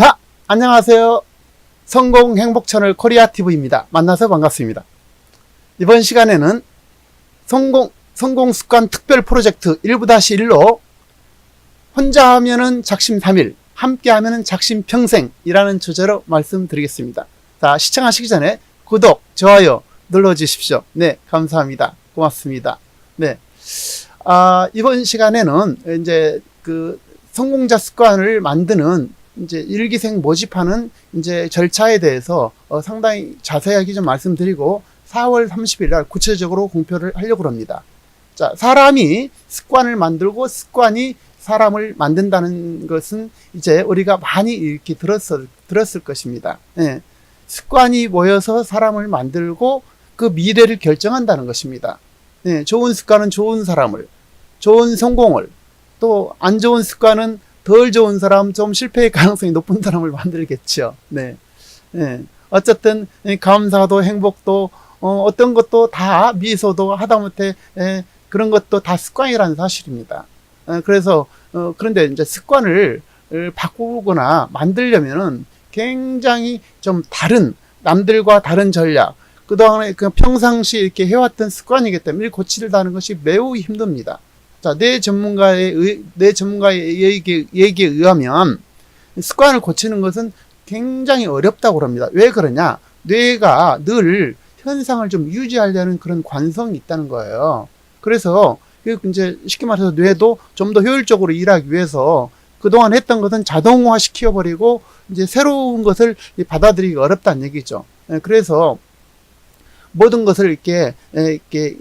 자, 안녕하세요. 성공 행복 채널 코리아 TV입니다. 만나서 반갑습니다. 이번 시간에는 성공 습관 특별 프로젝트 1부-1로 혼자 하면은 작심 3일, 함께 하면은 작심 평생이라는 주제로 말씀드리겠습니다. 자, 시청하시기 전에 구독, 좋아요 눌러주십시오. 네, 감사합니다. 고맙습니다. 네. 이번 시간에는 이제 성공자 습관을 만드는 이제 일기생 모집하는 이제 절차에 대해서 상당히 자세하게 좀 말씀드리고 4월 30일 날 구체적으로 공표를 하려고 합니다. 자, 사람이 습관을 만들고 습관이 사람을 만든다는 것은 이제 우리가 많이 이렇게 들었을 것입니다. 예. 습관이 모여서 사람을 만들고 그 미래를 결정한다는 것입니다. 예. 좋은 습관은 좋은 사람을, 좋은 성공을, 또 안 좋은 습관은 덜 좋은 사람, 좀 실패의 가능성이 높은 사람을 만들겠죠. 네. 예. 어쨌든, 감사도 행복도, 어떤 것도 다 미소도 하다못해, 그런 것도 다 습관이라는 사실입니다. 그래서, 그런데 이제 습관을 바꾸거나 만들려면은 굉장히 좀 다른, 남들과 다른 전략, 그동안에 평상시 이렇게 해왔던 습관이기 때문에 이를 고치려는 것이 매우 힘듭니다. 자, 내 전문가의 얘기에 의하면 습관을 고치는 것은 굉장히 어렵다고 합니다. 왜 그러냐? 뇌가 늘 현상을 좀 유지하려는 그런 관성이 있다는 거예요. 그래서 이제 쉽게 말해서 뇌도 좀 더 효율적으로 일하기 위해서 그동안 했던 것은 자동화 시켜버리고 이제 새로운 것을 받아들이기 어렵다는 얘기죠. 그래서 모든 것을 이렇게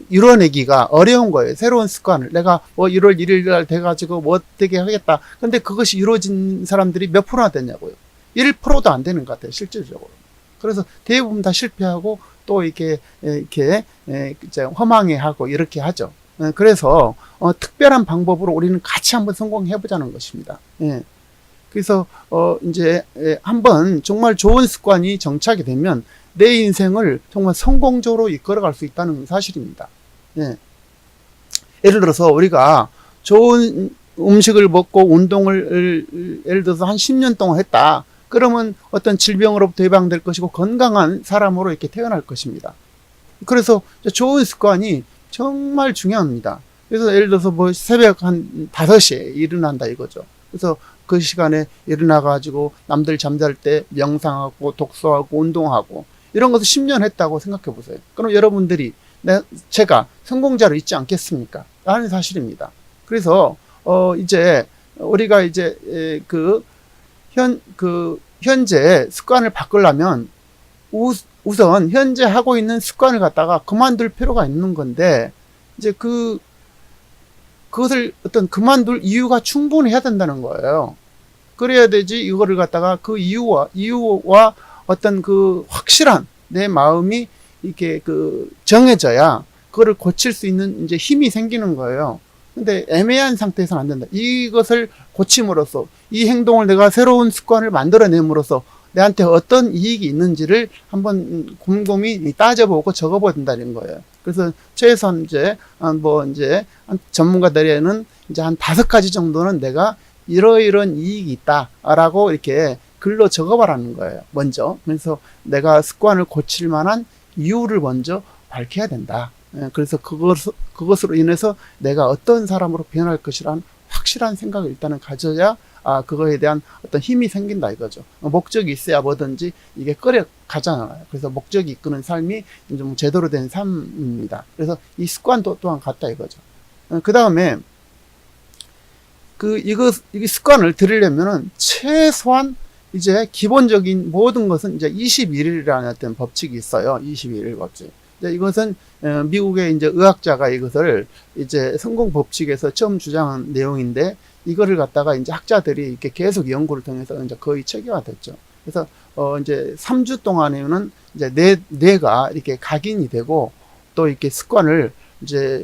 이뤄내기가 어려운 거예요. 새로운 습관을. 내가 1월 1일 날 돼가지고 어떻게 하겠다. 근데 그것이 이루어진 사람들이 몇 프로나 됐냐고요. 1%도 안 되는 것 같아요. 실질적으로. 그래서 대부분 다 실패하고 또 이렇게 허망해하고 이렇게 하죠. 그래서 특별한 방법으로 우리는 같이 한번 성공해보자는 것입니다. 그래서 이제 한번 정말 좋은 습관이 정착이 되면 내 인생을 정말 성공적으로 이끌어갈 수 있다는 사실입니다. 예를 들어서 우리가 좋은 음식을 먹고 운동을 예를 들어서 한 10년 동안 했다. 그러면 어떤 질병으로부터 예방될 것이고 건강한 사람으로 이렇게 태어날 것입니다. 그래서 좋은 습관이 정말 중요합니다. 그래서 예를 들어서 새벽 한 5시에 일어난다 이거죠. 그래서 그 시간에 일어나가지고 남들 잠잘 때 명상하고 독서하고 운동하고 이런 것을 10년 했다고 생각해 보세요. 그럼 여러분들이 제가 성공자로 있지 않겠습니까? 라는 사실입니다. 그래서 이제 우리가 이제 현재 습관을 바꾸려면 우선 현재 하고 있는 습관을 갖다가 그만둘 필요가 있는 건데 이제 그것을 그만둘 이유가 충분해야 된다는 거예요. 그래야 되지 이거를 갖다가 그 이유와 어떤 확실한 내 마음이 이렇게 정해져야 그거를 고칠 수 있는 이제 힘이 생기는 거예요. 근데 애매한 상태에서는 안 된다. 이것을 고침으로써 이 행동을 내가 새로운 습관을 만들어냄으로써 내한테 어떤 이익이 있는지를 한번 곰곰이 따져보고 적어봐야 된다는 거예요. 그래서 최소한 이제 전문가들에는 이제 한 5가지 정도는 내가 이러이런 이익이 있다라고 이렇게 글로 적어봐라는 거예요. 먼저. 그래서 내가 습관을 고칠 만한 이유를 먼저 밝혀야 된다. 그래서 그것으로 인해서 내가 어떤 사람으로 변할 것이라는 확실한 생각을 일단은 가져야 그거에 대한 어떤 힘이 생긴다 이거죠. 목적이 있어야 뭐든지 이게 끌어가잖아요. 그래서 목적이 이끄는 삶이 좀 제대로 된 삶입니다. 그래서 이 습관도 또한 같다 이거죠. 그 다음에 이 습관을 들이려면은 최소한 이제 기본적인 모든 것은 이제 21일이라는 어떤 법칙이 있어요. 21일 법칙. 이것은 미국의 이제 의학자가 이것을 이제 성공 법칙에서 처음 주장한 내용인데 이거를 갖다가 이제 학자들이 이렇게 계속 연구를 통해서 이제 거의 체계화됐죠. 그래서 이제 3주 동안에는 이제 뇌가 이렇게 각인이 되고 또 이렇게 습관을 이제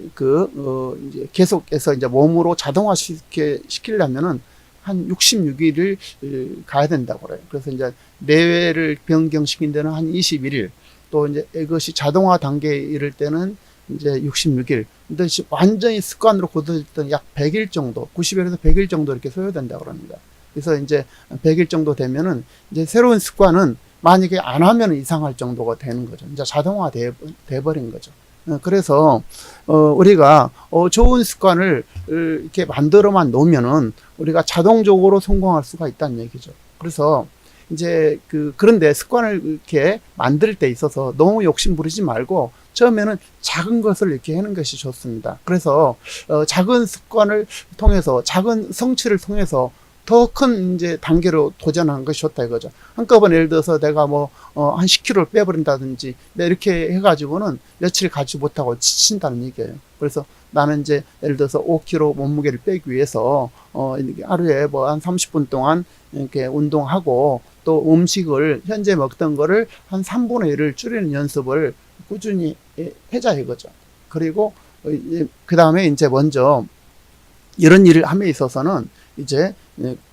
이제 계속해서 이제 몸으로 자동화 시키려면은 한 66일을 가야 된다고 그래요. 그래서 이제 뇌를 변경시킨 데는 한 21일, 또 이제 이것이 자동화 단계에 이를 때는 이제 66일. 근데 완전히 습관으로 굳어질 때는 약 100일 정도, 90일에서 100일 정도 이렇게 소요된다고 합니다. 그래서 이제 100일 정도 되면은 이제 새로운 습관은 만약에 안 하면 이상할 정도가 되는 거죠. 이제 자동화 돼 버린 거죠. 그래서 우리가 좋은 습관을 이렇게 만들어만 놓으면은 우리가 자동적으로 성공할 수가 있다는 얘기죠. 그래서 이제 그런데 습관을 이렇게 만들 때 있어서 너무 욕심 부리지 말고 처음에는 작은 것을 이렇게 하는 것이 좋습니다. 그래서 작은 습관을 통해서 작은 성취를 통해서 더 큰 이제 단계로 도전하는 것이 좋다 이거죠. 한꺼번에 예를 들어서 내가 한 10kg를 빼버린다든지 이렇게 해가지고는 며칠 가지 못하고 지친다는 얘기예요. 그래서 나는 이제 예를 들어서 5kg 몸무게를 빼기 위해서 하루에 한 30분 동안 이렇게 운동하고 또 음식을 현재 먹던 거를 한 3분의 1을 줄이는 연습을 꾸준히 해자 이거죠. 그리고 그 다음에 이제 먼저 이런 일을 함에 있어서는 이제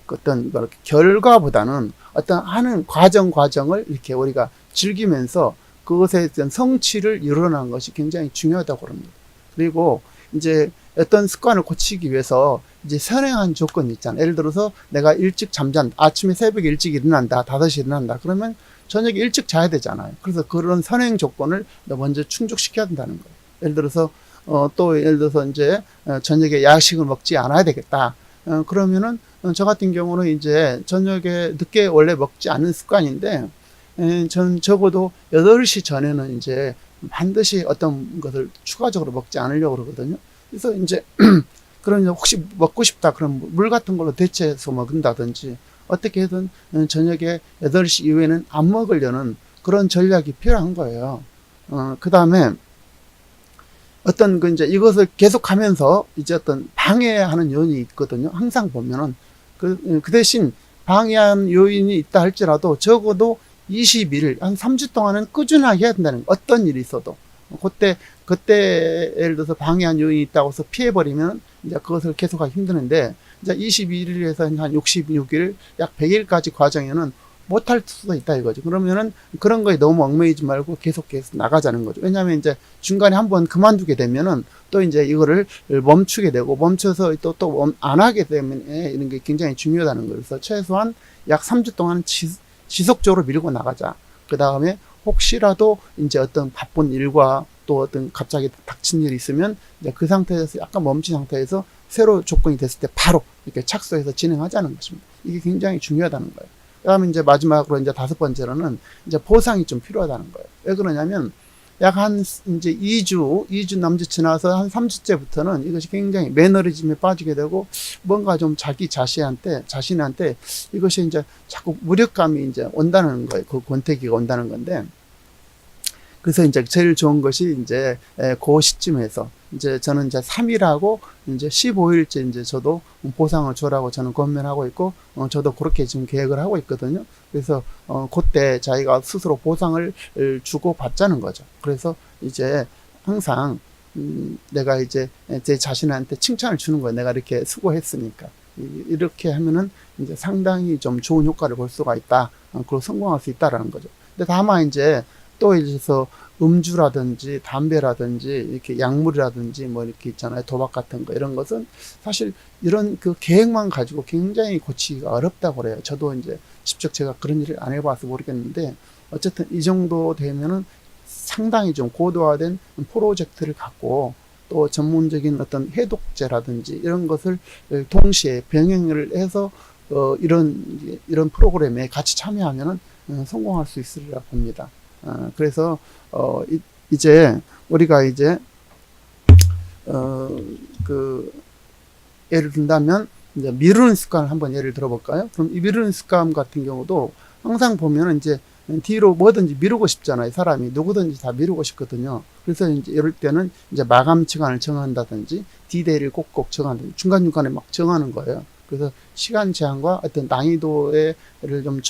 어떤 결과보다는 어떤 하는 과정을 이렇게 우리가 즐기면서 그것에 대한 성취를 이루어나가는 것이 굉장히 중요하다고 합니다. 그리고 이제 어떤 습관을 고치기 위해서 이제 선행한 조건이 있잖아요. 예를 들어서 내가 일찍 아침에 새벽에 일찍 일어난다, 5시에 일어난다. 그러면 저녁에 일찍 자야 되잖아요. 그래서 그런 선행 조건을 먼저 충족시켜야 된다는 거예요. 예를 들어서 또 예를 들어서 이제 저녁에 야식을 먹지 않아야 되겠다. 그러면은 저 같은 경우는 이제 저녁에 늦게 원래 먹지 않는 습관인데 전 적어도 8시 전에는 이제 반드시 어떤 것을 추가적으로 먹지 않으려고 그러거든요. 그래서 이제 그런 혹시 먹고 싶다 그럼 물 같은 걸로 대체해서 먹는다든지 어떻게 해든 저녁에 8시 이후에는 안 먹으려는 그런 전략이 필요한 거예요. 그 다음에 어떤 이제 이것을 계속하면서 이제 어떤 방해하는 요인이 있거든요. 항상 보면은 그 대신 방해하는 요인이 있다 할지라도 적어도 21일 한 3주 동안은 꾸준하게 해야 된다는 거예요. 어떤 일이 있어도 그때 예를 들어서 방해한 요인이 있다고 해서 피해버리면 이제 그것을 계속하기 힘드는데 이제 21일에서 한 66일 약 100일까지 과정에는 못할 수도 있다 이거죠. 그러면은 그런 거에 너무 얽매이지 말고 계속 나가자는 거죠. 왜냐하면 이제 중간에 한번 그만두게 되면은 또 이제 이거를 멈추게 되고 멈춰서 또 안 하게 되면 이런 게 굉장히 중요하다는 거예요. 그래서 최소한 약 3주 동안 지속적으로 밀고 나가자. 그 다음에 혹시라도 이제 어떤 바쁜 일과 또 어떤 갑자기 닥친 일이 있으면 이제 그 상태에서 약간 멈춘 상태에서 새로 조건이 됐을 때 바로 이렇게 착수해서 진행하자는 것입니다. 이게 굉장히 중요하다는 거예요. 그 다음에 이제 마지막으로 이제 5번째로는 이제 보상이 좀 필요하다는 거예요. 왜 그러냐면 약 이제 2주 남짓 지나서 한 3주째부터는 이것이 굉장히 매너리즘에 빠지게 되고 뭔가 좀 자기 자신한테 이것이 이제 자꾸 무력감이 이제 온다는 거예요. 그 권태기가 온다는 건데. 그래서 이제 제일 좋은 것이 이제 그 시점에서 이제 저는 이제 3일하고 이제 15일째 이제 저도 보상을 주라고 저는 권면하고 있고 저도 그렇게 지금 계획을 하고 있거든요. 그래서 그때 자기가 스스로 보상을 주고 받자는 거죠. 그래서 이제 항상 내가 이제 제 자신한테 칭찬을 주는 거예요. 내가 이렇게 수고했으니까. 이렇게 하면은 이제 상당히 좀 좋은 효과를 볼 수가 있다. 그리고 성공할 수 있다라는 거죠. 근데 다만 이제 또 있어서 음주라든지 담배라든지 이렇게 약물이라든지 뭐 이렇게 있잖아요. 도박 같은 거 이런 것은 사실 이런 그 계획만 가지고 굉장히 고치기가 어렵다고 그래요. 저도 이제 직접 제가 그런 일을 안 해봐서 모르겠는데 어쨌든 이 정도 되면은 상당히 좀 고도화된 프로젝트를 갖고 또 전문적인 어떤 해독제라든지 이런 것을 동시에 병행을 해서 이런 프로그램에 같이 참여하면은 성공할 수 있으리라 봅니다. 그래서 이제 우리가 이제 예를 든다면 이제 미루는 습관을 한번 예를 들어볼까요? 그럼 이 미루는 습관 같은 경우도 항상 보면은 이제 뒤로 뭐든지 미루고 싶잖아요. 사람이 누구든지 다 미루고 싶거든요. 그래서 이제 이럴 때는 이제 마감 시간을 정한다든지 디데이를 꼭꼭 정한다든지 중간중간에 막 정하는 거예요. 그래서 시간 제한과 어떤 난이도를 좀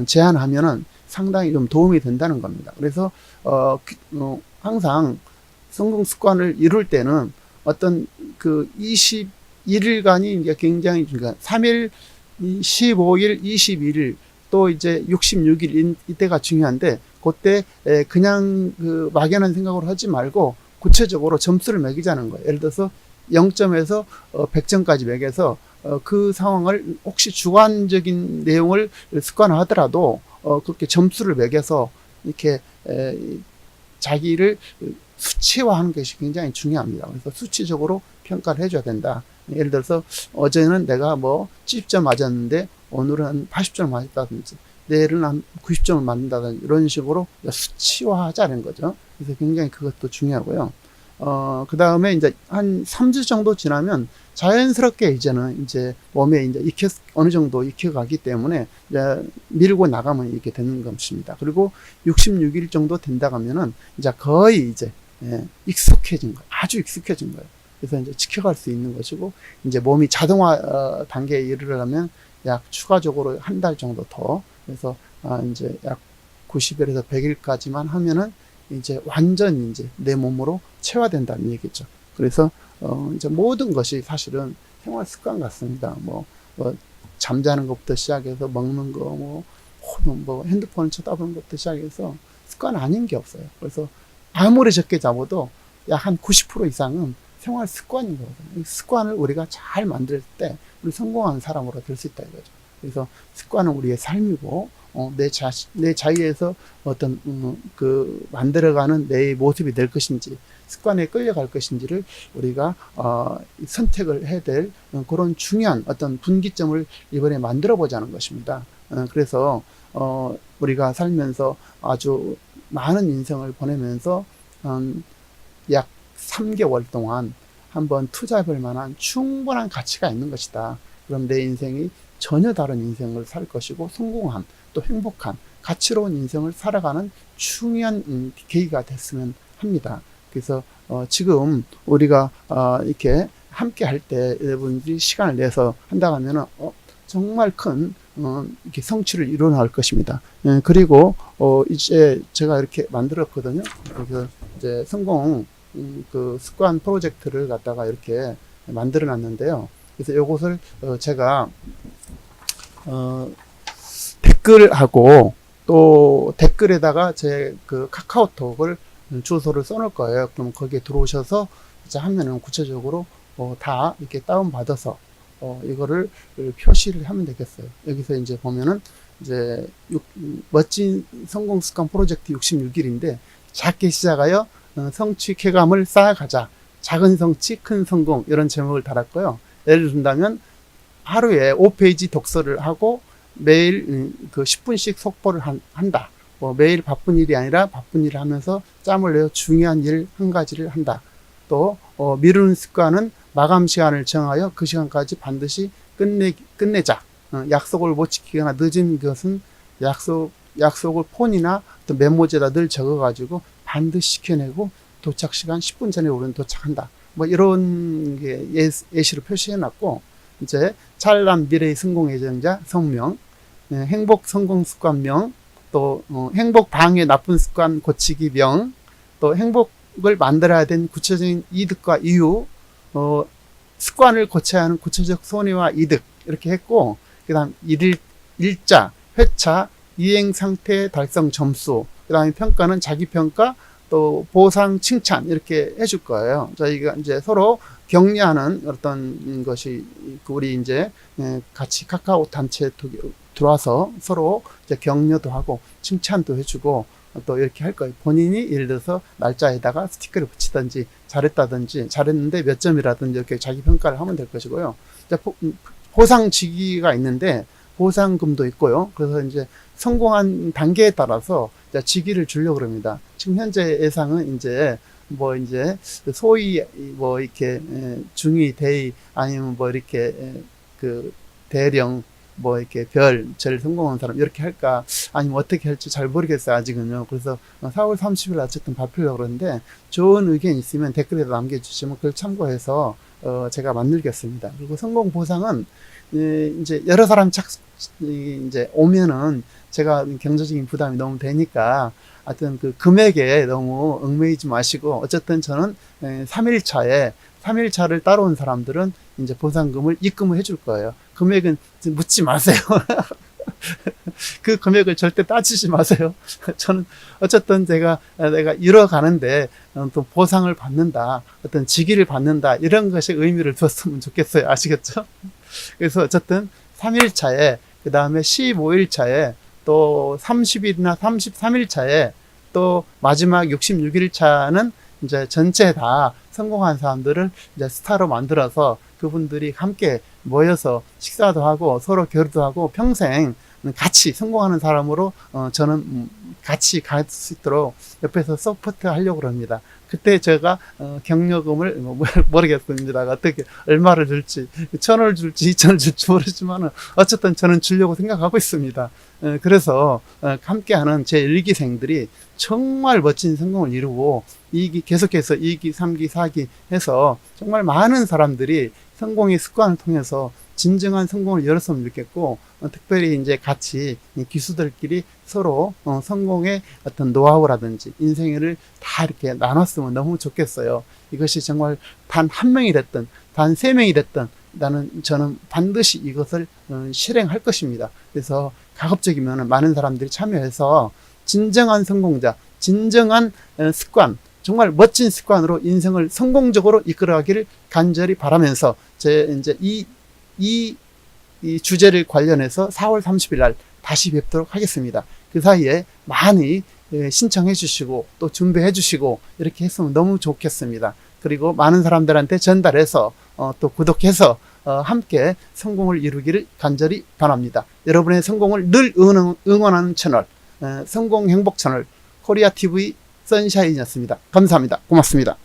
제한하면은 상당히 좀 도움이 된다는 겁니다. 그래서 항상 성공 습관을 이룰 때는 어떤 그 21일간이 이제 굉장히 중요한 3일, 15일, 21일 또 이제 66일 이때가 중요한데 그때 그냥 그 막연한 생각으로 하지 말고 구체적으로 점수를 매기자는 거예요. 예를 들어서 0점에서 100점까지 매겨서 그 상황을 혹시 주관적인 내용을 습관화하더라도 그렇게 점수를 매겨서 이렇게 자기를 수치화하는 것이 굉장히 중요합니다. 그래서 수치적으로 평가를 해줘야 된다. 예를 들어서 어제는 내가 뭐 70점 맞았는데 오늘은 한 80점을 맞았다든지 내일은 한 90점을 맞는다든지 이런 식으로 수치화하자는 거죠. 그래서 굉장히 그것도 중요하고요. 그 다음에 이제 한 3주 정도 지나면 자연스럽게 이제는 이제 몸에 이제 어느 정도 익혀가기 때문에 이제 밀고 나가면 이렇게 되는 것입니다. 그리고 66일 정도 된다 하면은 이제 거의 이제 익숙해진 거예요. 아주 익숙해진 거예요. 그래서 이제 지켜갈 수 있는 것이고, 이제 몸이 자동화 단계에 이르려면 약 추가적으로 한 달 정도 더, 그래서 이제 약 90일에서 100일까지만 하면은 이제 완전히 이제 내 몸으로 체화된다는 얘기죠. 그래서 이제 모든 것이 사실은 생활 습관 같습니다. 뭐 잠자는 것부터 시작해서 먹는 거, 뭐 핸드폰을 쳐다보는 것부터 시작해서 습관 아닌 게 없어요. 그래서 아무리 적게 잡아도 약 한 90% 이상은 생활 습관인 거거든요. 이 습관을 우리가 잘 만들 때 우리 성공하는 사람으로 될 수 있다 이거죠. 그래서 습관은 우리의 삶이고 내 자유에서 어떤 만들어가는 내 모습이 될 것인지 습관에 끌려갈 것인지를 우리가 선택을 해야 될 그런 중요한 어떤 분기점을 이번에 만들어 보자는 것입니다. 그래서 우리가 살면서 아주 많은 인생을 보내면서 약 3개월 동안 한번 투자해 볼 만한 충분한 가치가 있는 것이다. 그럼 내 인생이 전혀 다른 인생을 살 것이고 성공한 또 행복한 가치로운 인생을 살아가는 중요한 계기가 됐으면 합니다. 그래서 지금 우리가 이렇게 함께 할 때 여러분들이 시간을 내서 한다 하면은 정말 큰 이렇게 성취를 이뤄낼 것입니다. 그리고 이제 제가 이렇게 만들었거든요. 그래서 이제 성공 그 습관 프로젝트를 갖다가 이렇게 만들어 놨는데요. 그래서 이것을 제가 댓글하고 또 댓글에다가 제 그 카카오톡을 주소를 써놓을 거예요. 그럼 거기에 들어오셔서 이제 하면은 구체적으로 다 이렇게 다운 받아서 이거를 표시를 하면 되겠어요. 여기서 이제 보면은 이제 멋진 성공 습관 프로젝트 66일인데 작게 시작하여 성취 쾌감을 쌓아가자. 작은 성취, 큰 성공 이런 제목을 달았고요. 예를 든다면 하루에 5페이지 독서를 하고 매일 그 10분씩 속보를 한다. 매일 바쁜 일이 아니라 바쁜 일을 하면서 짬을 내어 중요한 일 한 가지를 한다. 또 미루는 습관은 마감 시간을 정하여 그 시간까지 반드시 끝내자. 약속을 못 지키거나 늦은 것은 약속을 폰이나 또 메모지에다 늘 적어가지고 반드시 지켜내고 도착 시간 10분 전에 우리는 도착한다. 뭐 이런 게 예시로 표시해놨고, 이제 찬란 미래의 성공 예정자 성명, 행복 성공 습관명, 또 행복 방해 나쁜 습관 고치기 명, 또 행복을 만들어야 된 구체적인 이득과 이유, 습관을 고쳐야 하는 구체적 손해와 이득 이렇게 했고, 그다음 일자, 회차, 이행 상태 달성 점수, 그다음에 평가는 자기 평가, 또 보상, 칭찬 이렇게 해줄 거예요. 저희가 이제 서로 격려하는 어떤 것이 우리 이제 같이 카카오 단체에 들어와서 서로 이제 격려도 하고 칭찬도 해주고 또 이렇게 할 거예요. 본인이 예를 들어서 날짜에다가 스티커를 붙이든지 잘했는데 몇 점이라든지 이렇게 자기 평가를 하면 될 것이고요. 보상지기가 있는데 보상금도 있고요. 그래서 이제 성공한 단계에 따라서 직위를 주려고 합니다. 지금 현재 예상은 이제 소위 이렇게 중위, 대위 아니면 이렇게 그 대령 이렇게 제일 성공한 사람 이렇게 할까 아니면 어떻게 할지 잘 모르겠어요 아직은요. 그래서 4월 30일 어쨌든 발표하려고 그러는데 좋은 의견 있으면 댓글에 남겨주시면 그걸 참고해서 제가 만들겠습니다. 그리고 성공 보상은 이제 여러 사람 이제 오면은 제가 경제적인 부담이 너무 되니까 하여튼 그 금액에 너무 얽매이지 마시고, 어쨌든 저는 3일차를 따라온 사람들은 이제 보상금을 입금을 해줄 거예요. 금액은 묻지 마세요. 그 금액을 절대 따지지 마세요. 저는 어쨌든 내가 이뤄가는데 또 보상을 받는다, 어떤 직위를 받는다 이런 것에 의미를 뒀으면 좋겠어요. 아시겠죠? 그래서 어쨌든 3일차에, 그 다음에 15일차에, 또 30일이나 33일차에, 또 마지막 66일차는 이제 전체 다 성공한 사람들을 이제 스타로 만들어서 그분들이 함께 모여서 식사도 하고 서로 교류도 하고 평생 같이 성공하는 사람으로 저는 같이 갈 수 있도록 옆에서 서포트 하려고 합니다. 그때 제가 경력금을 모르겠습니다. 어떻게 얼마를 줄지, 1,000을 줄지 2,000을 줄지 모르지만 어쨌든 저는 주려고 생각하고 있습니다. 그래서 함께하는 제 1기생들이 정말 멋진 성공을 이루고 2기 계속해서 2기, 3기, 4기 해서 정말 많은 사람들이 성공의 습관을 통해서 진정한 성공을 이뤘으면 좋겠고, 특별히 이제 같이 기수들끼리 서로 성공의 어떤 노하우라든지 인생을 다 이렇게 나눴으면 너무 좋겠어요. 이것이 정말 단 한 명이 됐든 단 3명이 됐든 저는 반드시 이것을 실행할 것입니다. 그래서 가급적이면 많은 사람들이 참여해서 진정한 성공자, 진정한 습관, 정말 멋진 습관으로 인생을 성공적으로 이끌어가기를 간절히 바라면서 이제 이 주제를 관련해서 4월 30일 날 다시 뵙도록 하겠습니다. 그 사이에 많이 신청해 주시고 또 준비해 주시고 이렇게 했으면 너무 좋겠습니다. 그리고 많은 사람들한테 전달해서 또 구독해서 함께 성공을 이루기를 간절히 바랍니다. 여러분의 성공을 늘 응원하는 채널, 성공 행복 채널 코리아 TV 선샤인이었습니다. 감사합니다. 고맙습니다.